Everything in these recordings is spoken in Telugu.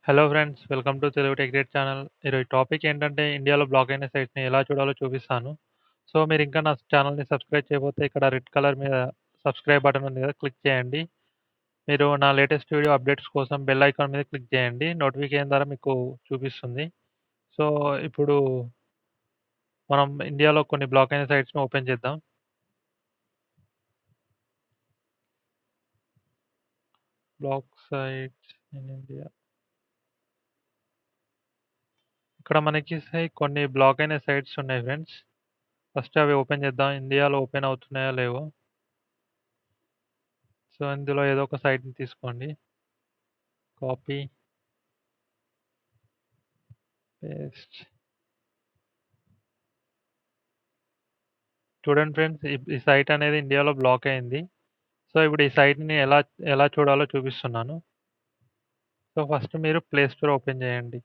Hello friends, welcome to Telugu tech date channel. ఈరోజు టాపిక్ ఏంటంటే ఇండియాలో బ్లాక్ అయిన సైట్‌ని ఎలా చూడాలో చూపిస్తాను. సో, మీరు ఇంకా నా ఛానల్‌ని సబ్స్క్రైబ్ చేయకపోతే ఇక్కడ రెడ్ కలర్ మీద సబ్స్క్రైబ్ బటన్ ఉంది కదా! క్లిక్ చేయండి. మీరు నా లేటెస్ట్ వీడియో అప్డేట్స్ కోసం బెల్ ఐకాన్ మీద క్లిక్ చేయండి. నోటిఫికేషన్ ద్వారా మీకు చూపిస్తుంది. సో, ఇప్పుడు మనం ఇండియాలో కొన్ని బ్లాక్ అయిన సైట్స్‌ని ఓపెన్ చేద్దాం. Block sites in India. ఇక్కడ మనకి కొన్ని బ్లాక్ అయిన సైట్స్ ఉన్నాయి ఫ్రెండ్స్. ఫస్ట్ అవి ఓపెన్ చేద్దాం. ఇండియాలో ఓపెన్ అవుతున్నాయో లేవో. సో, ఇందులో ఏదో ఒక సైట్‌ని తీసుకోండి. Copy, paste. చూడండి ఫ్రెండ్స్, ఈ సైట్ అనేది ఇండియాలో బ్లాక్ అయింది. సో, ఇప్పుడు ఈ సైట్‌ని ఎలా ఎలా చూడాలో చూపిస్తున్నాను. సో, ఫస్ట్ మీరు ప్లే స్టోర్ ఓపెన్ చేయండి.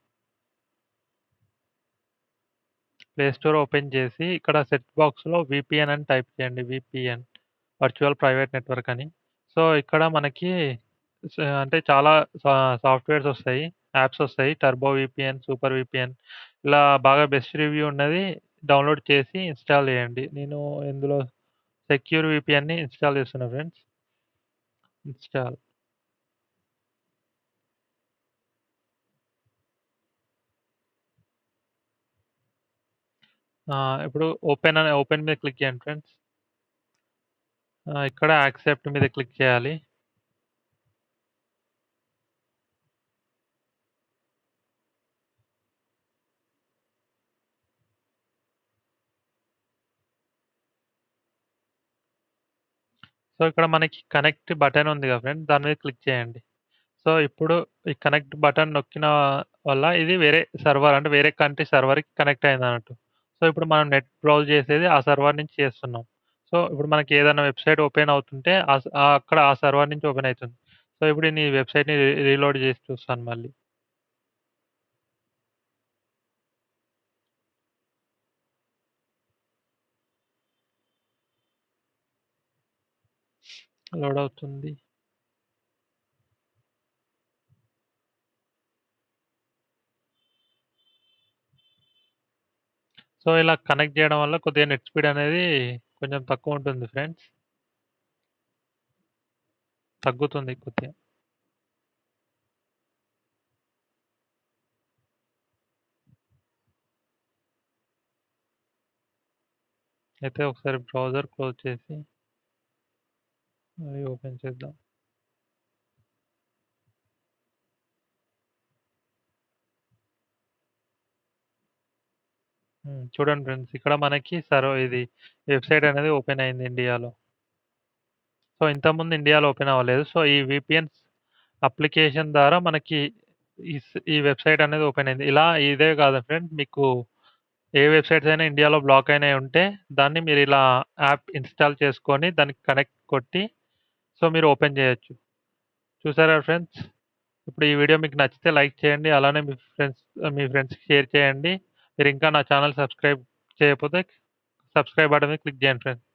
ప్లే స్టోర్ ఓపెన్ చేసి ఇక్కడ సెర్చ్ బాక్స్‌లో వీపీఎన్ అని టైప్ చేయండి. వీపీఎన్, వర్చువల్ ప్రైవేట్ నెట్వర్క్ అని. సో, ఇక్కడ మనకి అంటే చాలా సాఫ్ట్‌వేర్స్ వస్తాయి. యాప్స్ వస్తాయి. టర్బో వీపీఎన్, సూపర్ వీపీఎన్ ఇలా బాగా బెస్ట్ రివ్యూ ఉన్నది డౌన్‌లోడ్ చేసి ఇన్‌స్టాల్ చేయండి. నేను ఇందులో సెక్యూర్ వీపీఎన్‌ని ఇన్‌స్టాల్ చేస్తున్నా ఫ్రెండ్స్. ఇన్‌స్టాల్. ఇప్పుడు ఓపెన్ మీద క్లిక్ చేయండి ఫ్రెండ్స్. ఇక్కడ యాక్సెప్ట్ మీద క్లిక్ చేయాలి. సో, ఇక్కడ మనకి కనెక్ట్ బటన్ ఉంది కదా ఫ్రెండ్స్, దాని మీద క్లిక్ చేయండి. సో, ఇప్పుడు ఈ కనెక్ట్ బటన్ నొక్కిన వల్ల ఇది వేరే సర్వర్, అంటే వేరే కంట్రీ సర్వర్‌కి కనెక్ట్ అయిందన్నట్టు. సో, ఇప్పుడు మనం నెట్ బ్రౌజ్ చేసేది ఆ సర్వర్ నుంచి చేస్తున్నాం. సో, ఇప్పుడు మనకి ఏదైనా వెబ్‌సైట్ ఓపెన్ అవుతుంటే అక్కడ ఆ సర్వర్ నుంచి ఓపెన్ అయితుంది. సో, ఇప్పుడు నేను ఈ వెబ్‌సైట్‌ని రీలోడ్ చేసి చూస్తాను మళ్ళీ. లోడ్ అవుతుంది. సో, ఇలా కనెక్ట్ చేయడం వల్ల కొద్దిగా నెట్ స్పీడ్ అనేది కొంచెం తక్కువ ఉంటుంది ఫ్రెండ్స్. తగ్గుతుంది కొద్దిగా. అయితే ఒకసారి బ్రౌజర్ క్లోజ్ చేసి మళ్ళీ ఓపెన్ చేద్దాం. చూడండి ఫ్రెండ్స్, ఇక్కడ మనకి ఇది వెబ్‌సైట్ అనేది ఓపెన్ అయింది ఇండియాలో. సో, ఇంతకుముందు ఇండియాలో ఓపెన్ అవ్వలేదు. సో, ఈ వీపీఎన్స్ అప్లికేషన్ ద్వారా మనకి ఈ వెబ్‌సైట్ అనేది ఓపెన్ అయింది. ఇలా ఇదే కాదు ఫ్రెండ్స్, మీకు ఏ వెబ్‌సైట్స్ అయినా ఇండియాలో బ్లాక్ అయినయి ఉంటే దాన్ని మీరు ఇలా యాప్ ఇన్‌స్టాల్ చేసుకొని దానికి కనెక్ట్ కొట్టి సో, మీరు ఓపెన్ చేయొచ్చు. చూసారా ఫ్రెండ్స్? ఇప్పుడు ఈ వీడియో మీకు నచ్చితే లైక్ చేయండి. అలానే మీ ఫ్రెండ్స్‌కి షేర్ చేయండి. మీరింకా నా ఛానెల్ సబ్స్క్రైబ్ చేయకపోతే సబ్స్క్రైబ్ బటన్ మీద క్లిక్ చేయండి ఫ్రెండ్స్.